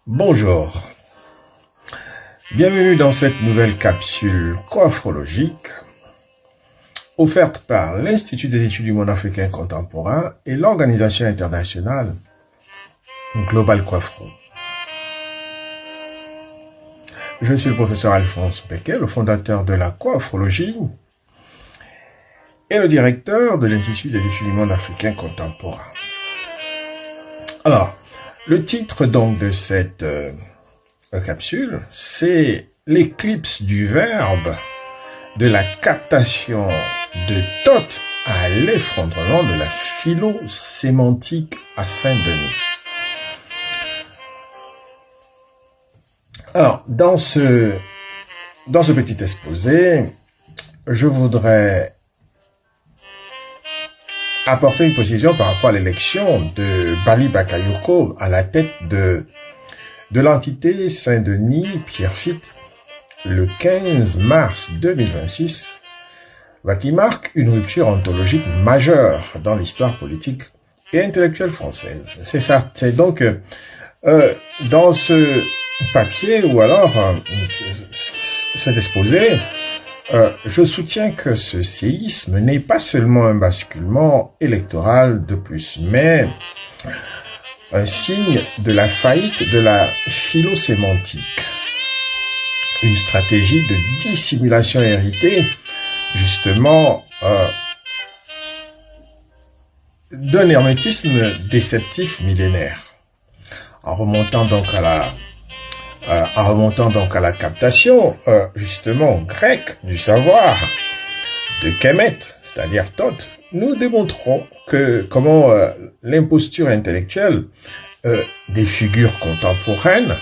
Bonjour, bienvenue dans cette nouvelle capsule coiffrologique offerte par l'Institut des études du monde africain contemporain et l'organisation internationale Global Coiffro. Je suis le professeur Alphonse Becquet, le fondateur de la coiffrologie et le directeur de l'Institut des études du monde africain contemporain. Alors, le titre donc de cette capsule, c'est l'éclipse du verbe de la captation de Toth à l'effondrement de la philo-sémantique à Saint-Denis. Alors, dans ce petit exposé, je voudrais apporter une précision par rapport à l'élection de Bali Bakayoko à la tête de l'entité Saint-Denis Pierrefitte le 15 mars 2026, qui marque une rupture ontologique majeure dans l'histoire politique et intellectuelle française. C'est ça. C'est donc dans ce papier ou alors cet exposé, je soutiens que ce séisme n'est pas seulement un basculement électoral de plus, mais un signe de la faillite de la philo-sémantique. Une stratégie de dissimulation héritée, justement, d'un hermétisme déceptif millénaire. En remontant donc à la captation, justement, grecque du savoir de Kemet, c'est-à-dire Toth, nous démontrons comment l'imposture intellectuelle des figures contemporaines,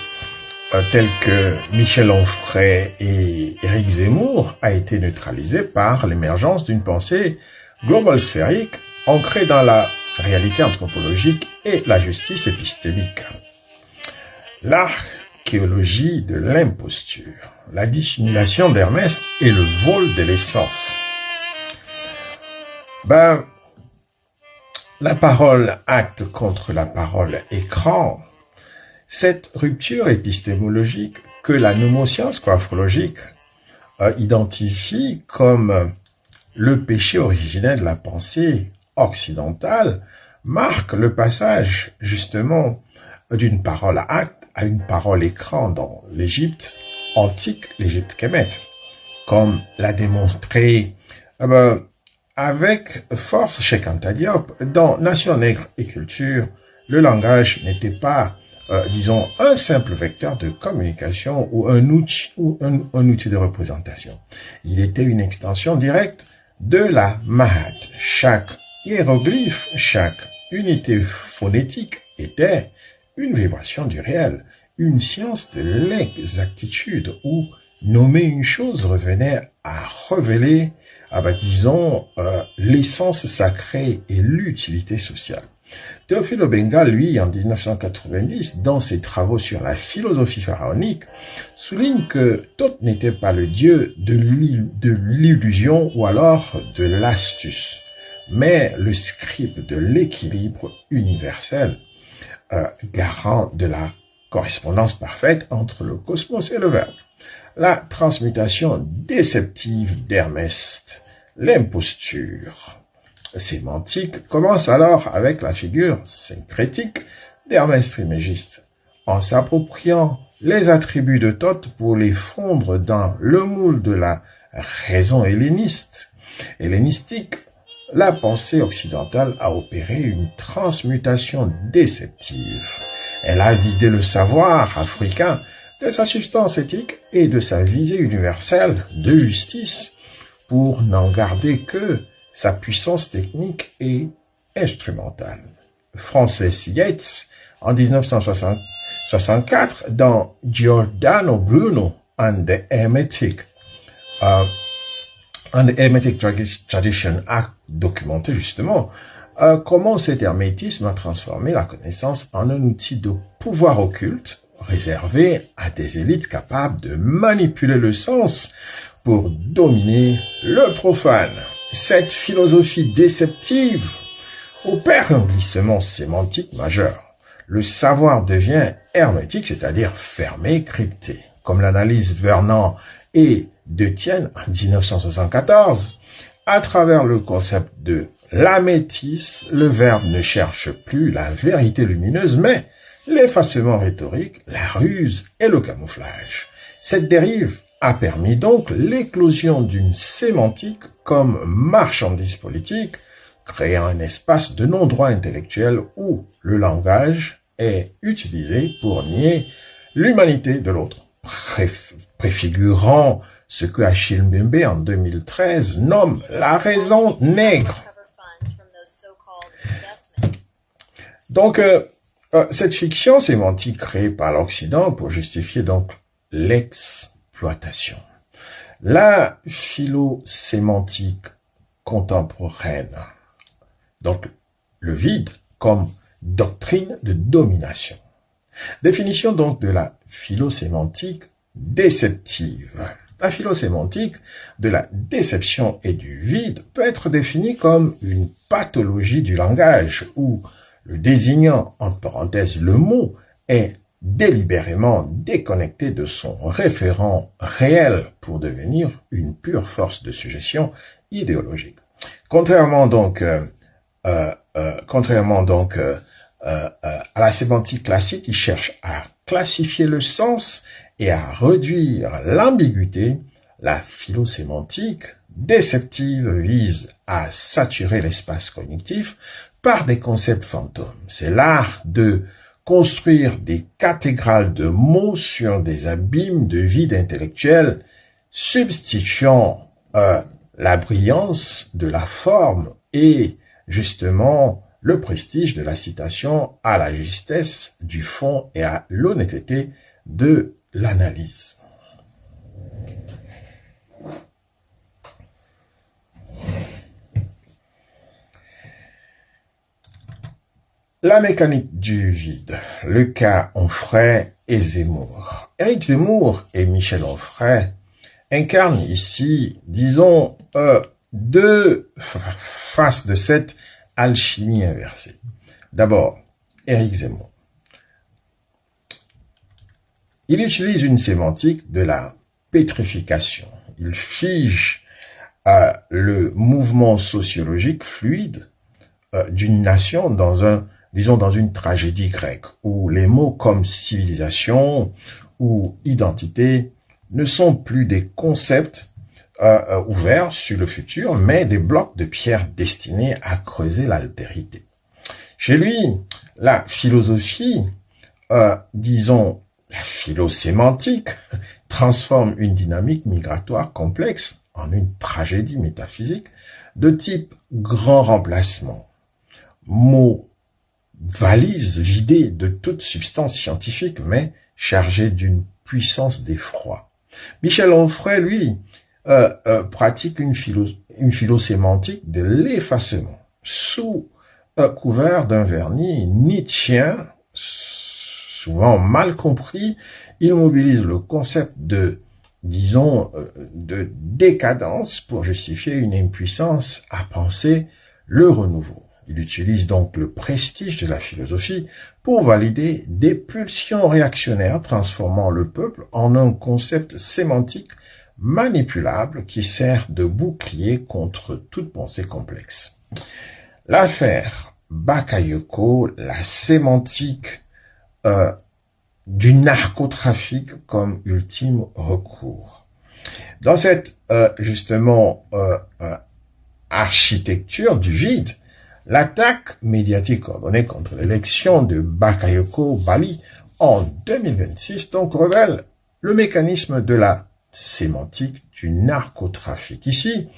telles que Michel Onfray et Éric Zemmour, a été neutralisée par l'émergence d'une pensée globale sphérique ancrée dans la réalité anthropologique et la justice épistémique. L'archéologie de l'imposture, la dissimulation d'Hermès et le vol de l'essence. La parole acte contre la parole écran, cette rupture épistémologique que la nomoscience coiffrologique identifie comme le péché originel de la pensée occidentale marque le passage justement d'une parole acte à une parole écran dans l'Égypte antique, l'Égypte Kemet, comme l'a démontré avec force Cheikh Anta Diop. Dans Nation Nègre et Culture, le langage n'était pas, disons, un simple vecteur de communication ou un outil de représentation. Il était une extension directe de la Mahat. Chaque hiéroglyphe, chaque unité phonétique était une vibration du réel, une science de l'exactitude où nommer une chose revenait à révéler, disons, l'essence sacrée et l'utilité sociale. Théophile Obenga, lui, en 1990, dans ses travaux sur la philosophie pharaonique, souligne que Thoth n'était pas le dieu de l'illusion ou alors de l'astuce, mais le scribe de l'équilibre universel, garant de la correspondance parfaite entre le cosmos et le verbe. La transmutation déceptive d'Hermès, l'imposture sémantique, commence alors avec la figure syncrétique d'Hermès Trismégiste, en s'appropriant les attributs de Thoth pour les fondre dans le moule de la raison hellénistique. La pensée occidentale a opéré une transmutation déceptive. Elle a vidé le savoir africain de sa substance éthique et de sa visée universelle de justice pour n'en garder que sa puissance technique et instrumentale. Francis Yates, en 1964, dans Giordano Bruno and the Hermetic Tradition, a documenté justement comment cet hermétisme a transformé la connaissance en un outil de pouvoir occulte réservé à des élites capables de manipuler le sens pour dominer le profane. Cette philosophie déceptive opère un glissement sémantique majeur. le savoir devient hermétique, c'est-à-dire fermé, crypté. Comme l'analyse Vernant et Detienne en 1974, à travers le concept de la métisse, le verbe ne cherche plus la vérité lumineuse, mais l'effacement rhétorique, la ruse et le camouflage. Cette dérive a permis donc l'éclosion d'une sémantique comme marchandise politique, créant un espace de non-droit intellectuel où le langage est utilisé pour nier l'humanité de l'autre, préfigurant ce que Achille Mbembe en 2013 nomme la raison nègre. Donc, cette fiction sémantique créée par l'Occident pour justifier donc l'exploitation. La philosémantique contemporaine, donc le vide comme doctrine de domination. Définition donc de la philosémantique déceptive. La philosémantique de la déception et du vide peut être définie comme une pathologie du langage où le désignant, entre parenthèses le mot, est délibérément déconnecté de son référent réel pour devenir une pure force de suggestion idéologique. Contrairement donc à la sémantique classique qui cherche à classifier le sens et à réduire l'ambiguïté, la philosémantique déceptive vise à saturer l'espace cognitif par des concepts fantômes. C'est l'art de construire des cathédrales de mots sur des abîmes de vide intellectuel, substituant la brillance de la forme et justement le prestige de la citation à la justesse du fond et à l'honnêteté de l'analyse. La mécanique du vide, le cas Onfray et Zemmour. Éric Zemmour et Michel Onfray incarnent ici, disons, deux faces de cette alchimie inversée. D'abord, Éric Zemmour. Il utilise une sémantique de la pétrification. Il fige le mouvement sociologique fluide d'une nation dans une tragédie grecque, où les mots comme civilisation ou identité ne sont plus des concepts ouverts sur le futur, mais des blocs de pierre destinés à creuser l'altérité. Chez lui, la philosophie, disons la philosémantique, transforme une dynamique migratoire complexe en une tragédie métaphysique de type grand remplacement. Mot valise vidée de toute substance scientifique, mais chargée d'une puissance d'effroi. Michel Onfray, lui, pratique une philosémantique de l'effacement. Sous couvert d'un vernis nietzschéen, souvent mal compris, il mobilise le concept de, disons, de décadence pour justifier une impuissance à penser le renouveau. Il utilise donc le prestige de la philosophie pour valider des pulsions réactionnaires transformant le peuple en un concept sémantique manipulable qui sert de bouclier contre toute pensée complexe. L'affaire Bakayoko, la sémantique du narcotrafic comme ultime recours. Dans cette architecture du vide, l'attaque médiatique ordonnée contre l'élection de Bakayoko Bali en 2026 donc révèle le mécanisme de la sémantique du narcotrafic. Ici,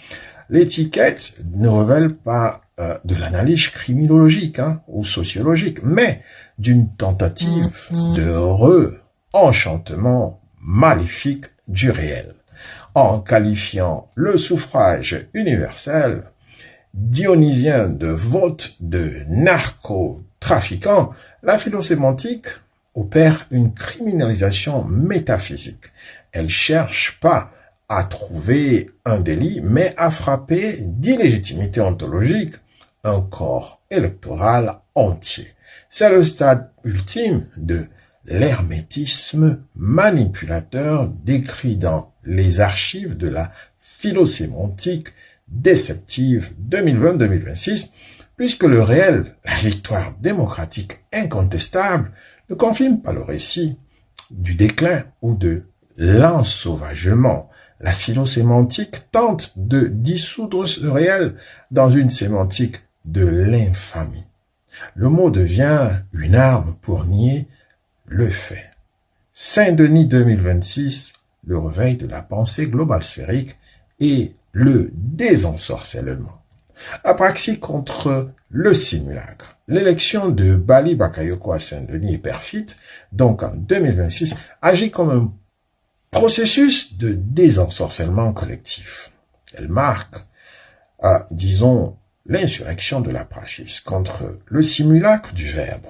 l'étiquette ne révèle pas de l'analyse criminologique ou sociologique, mais d'une tentative de re-enchantement maléfique du réel. En qualifiant le suffrage universel dionysien de vote de narcotrafiquants, la philosémantique opère une criminalisation métaphysique. Elle cherche pas à trouver un délit, mais à frapper d'illégitimité ontologique un corps électoral entier. C'est le stade ultime de l'hermétisme manipulateur décrit dans les archives de la philosémantique déceptive 2020-2026, puisque le réel, la victoire démocratique incontestable, ne confirme pas le récit du déclin ou de l'ensauvagement. La philosémantique tente de dissoudre ce réel dans une sémantique de l'infamie. Le mot devient une arme pour nier le fait. Saint-Denis 2026, le réveil de la pensée globale sphérique et le désensorcellement. Apraxie contre le simulacre. L'élection de Bali Bakayoko à Saint-Denis est perfide, donc en 2026, agit comme un processus de désensorcellement collectif. Elle marque, disons, l'insurrection de la praxis contre le simulacre du verbe.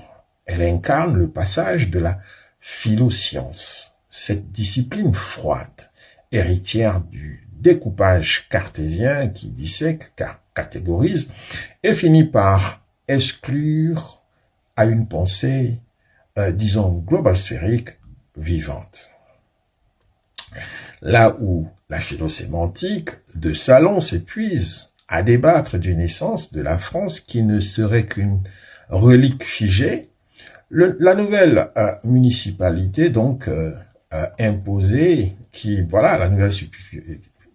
Elle incarne le passage de la philoscience, cette discipline froide, héritière du découpage cartésien qui dissèque, catégorise, et finit par exclure à une pensée, disons, globale sphérique vivante. Là où la philosémantique de Salon s'épuise à débattre d'une essence de la France qui ne serait qu'une relique figée, la nouvelle municipalité donc imposée, la nouvelle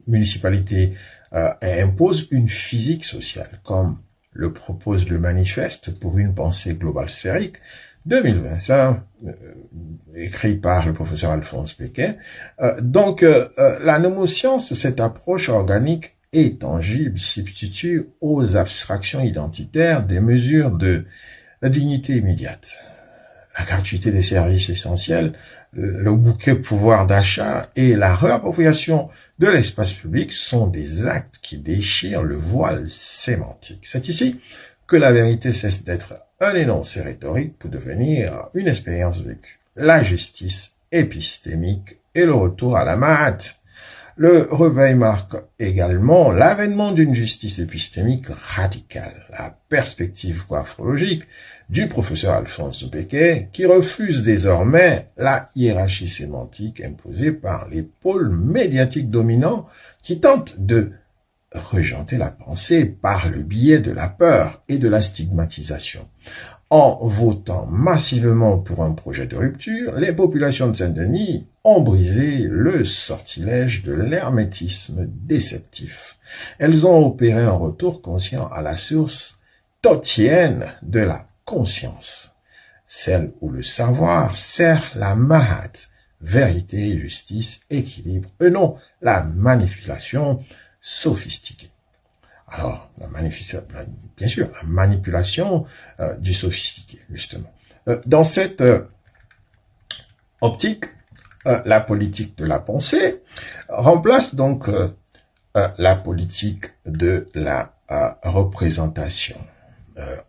municipalité impose une physique sociale, comme le propose le manifeste pour une pensée globale sphérique 2025, écrit par le professeur Alphonse Péquet. La nomoscience, cette approche organique et tangible, substitue aux abstractions identitaires des mesures de la dignité immédiate. La gratuité des services essentiels, le bouquet pouvoir d'achat et la réappropriation de l'espace public sont des actes qui déchirent le voile sémantique. C'est ici que la vérité cesse d'être un énoncé rhétorique pour devenir une expérience vécue. La justice épistémique et le retour à la maths. Le réveil marque également l'avènement d'une justice épistémique radicale, la perspective coiffologique du professeur Alphonse Péquet, qui refuse désormais la hiérarchie sémantique imposée par les pôles médiatiques dominants qui tentent de régenter la pensée par le biais de la peur et de la stigmatisation. En votant massivement pour un projet de rupture, les populations de Saint-Denis ont brisé le sortilège de l'hermétisme déceptif. Elles ont opéré un retour conscient à la source totienne de la conscience, celle où le savoir sert la mahat, vérité, justice, équilibre, et non la manipulation sophistiquée. Alors, bien sûr, la manipulation du sophistiqué, justement. Dans cette optique, la politique de la pensée remplace donc la politique de la représentation.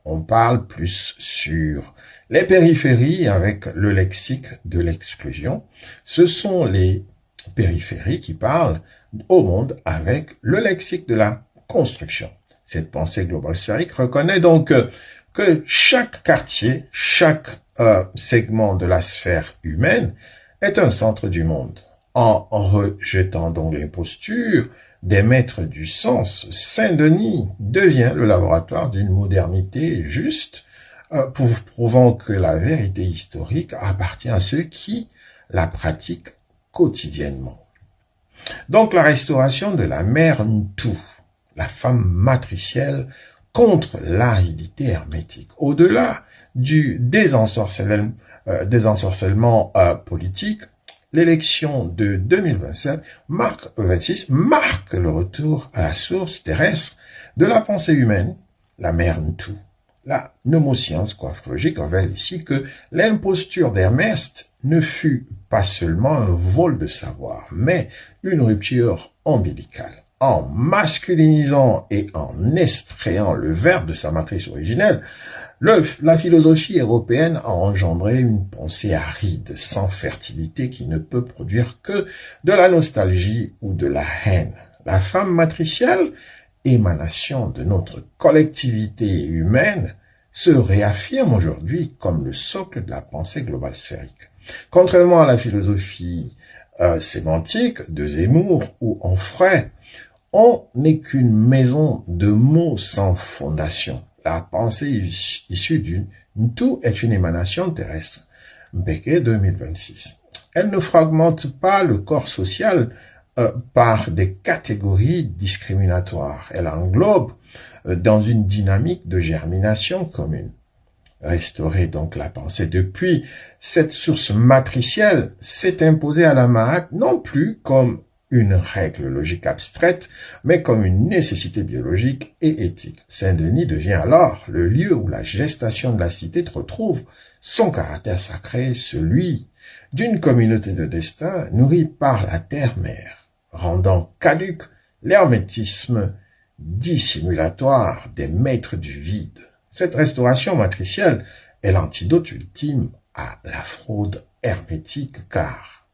On parle plus sur les périphéries avec le lexique de l'exclusion. Ce sont les périphéries qui parlent au monde avec le lexique de la construction. Cette pensée globale sphérique reconnaît donc que chaque quartier, chaque segment de la sphère humaine est un centre du monde. En rejetant donc l'imposture des maîtres du sens, Saint-Denis devient le laboratoire d'une modernité juste, prouvant que la vérité historique appartient à ceux qui la pratiquent quotidiennement. Donc la restauration de la mère Ntou, la femme matricielle, contre l'aridité hermétique. Au-delà du désensorcellement politique, l'élection de 2027 marque le retour à la source terrestre de la pensée humaine, la mère Ntou. La nomoscience coiffologique révèle ici que l'imposture d'Hermès ne fut pas seulement un vol de savoir, mais une rupture ombilicale. En masculinisant et en extrayant le verbe de sa matrice originelle, la philosophie européenne a engendré une pensée aride, sans fertilité, qui ne peut produire que de la nostalgie ou de la haine. La femme matricielle émanation de notre collectivité humaine, se réaffirme aujourd'hui comme le socle de la pensée globale sphérique. Contrairement à la philosophie sémantique de Zemmour ou Onfray, on n'est qu'une maison de mots sans fondation. La pensée issue d'une tout est une émanation terrestre. Mbeke 2026. Elle ne fragmente pas le corps social par des catégories discriminatoires. Elle englobe dans une dynamique de germination commune. Restaurer donc la pensée depuis cette source matricielle s'est imposée à la Mahat non plus comme une règle logique abstraite, mais comme une nécessité biologique et éthique. Saint-Denis devient alors le lieu où la gestation de la cité retrouve son caractère sacré, celui d'une communauté de destin nourrie par la terre-mère, rendant caduque l'hermétisme dissimulatoire des maîtres du vide. Cette restauration matricielle est l'antidote ultime à la fraude hermétique car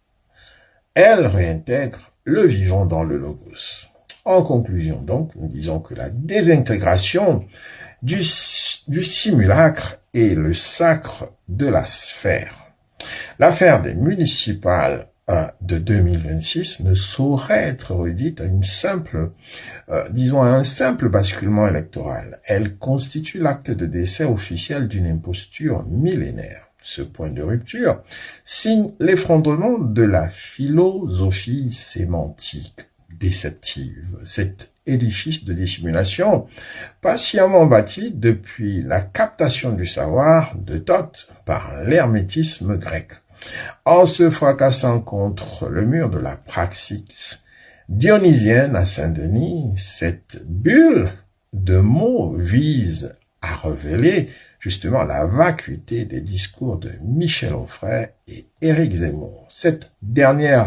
elle réintègre le vivant dans le logos. En conclusion donc, nous disons que la désintégration du simulacre est le sacre de la sphère. L'affaire des municipales de 2026 ne saurait être réduite à à un simple basculement électoral. Elle constitue l'acte de décès officiel d'une imposture millénaire. Ce point de rupture signe l'effondrement de la philosophie sémantique déceptive. Cet édifice de dissimulation, patiemment bâti depuis la captation du savoir de Thoth par l'hermétisme grec. En se fracassant contre le mur de la praxis dionysienne à Saint-Denis, cette bulle de mots vise à révéler justement la vacuité des discours de Michel Onfray et Éric Zemmour. Ces derniers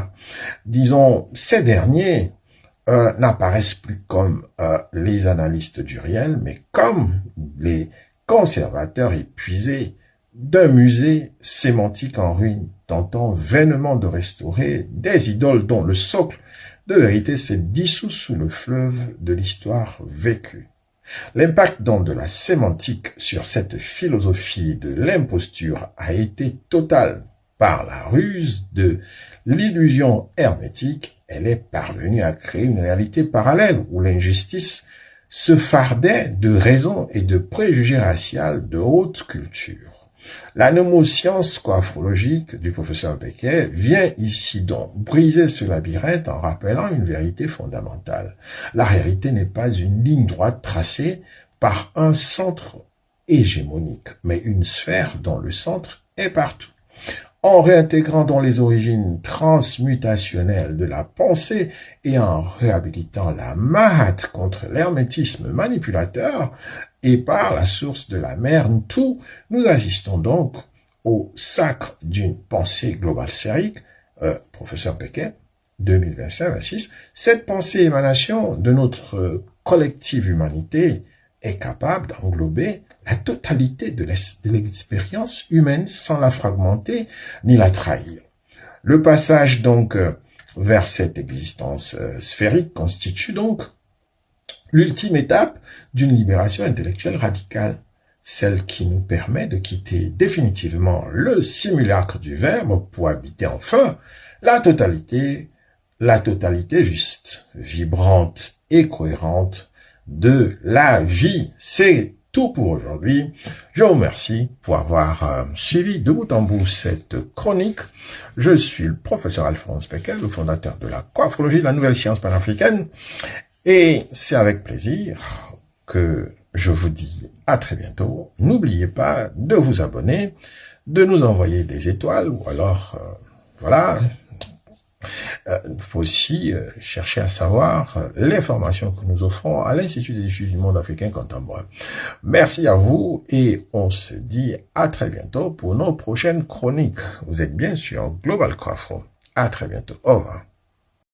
n'apparaissent plus comme les analystes du réel, mais comme les conservateurs épuisés d'un musée sémantique en ruine, tentant vainement de restaurer des idoles dont le socle de vérité s'est dissous sous le fleuve de l'histoire vécue. L'impact donc de la sémantique sur cette philosophie de l'imposture a été total. Par la ruse de l'illusion hermétique, elle est parvenue à créer une réalité parallèle où l'injustice se fardait de raisons et de préjugés raciaux de haute culture. La nomoscience coaphrologique du professeur Mbeke vient ici donc briser ce labyrinthe en rappelant une vérité fondamentale. La réalité n'est pas une ligne droite tracée par un centre hégémonique, mais une sphère dont le centre est partout. En réintégrant dans les origines transmutationnelles de la pensée et en réhabilitant la Mahat contre l'hermétisme manipulateur et par la source de la mer, nous assistons donc au sacre d'une pensée globale sphérique, professeur Mbeke, 2025-26. Cette pensée émanation de notre collective humanité est capable d'englober la totalité de l'expérience humaine sans la fragmenter ni la trahir. Le passage donc vers cette existence sphérique constitue donc l'ultime étape d'une libération intellectuelle radicale, celle qui nous permet de quitter définitivement le simulacre du verbe pour habiter enfin la totalité juste, vibrante et cohérente de la vie. C'est tout pour aujourd'hui. Je vous remercie pour avoir suivi de bout en bout cette chronique. Je suis le professeur Alphonse Mbeke, le fondateur de la coaphrologie de la nouvelle science panafricaine. Et c'est avec plaisir que je vous dis à très bientôt. N'oubliez pas de vous abonner, de nous envoyer des étoiles ou alors, voilà. Vous pouvez aussi chercher à savoir les formations que nous offrons à l'Institut des études du monde africain contemporain. Merci à vous et on se dit à très bientôt pour nos prochaines chroniques. Vous êtes bien sur Global Coafro. À très bientôt. Au revoir.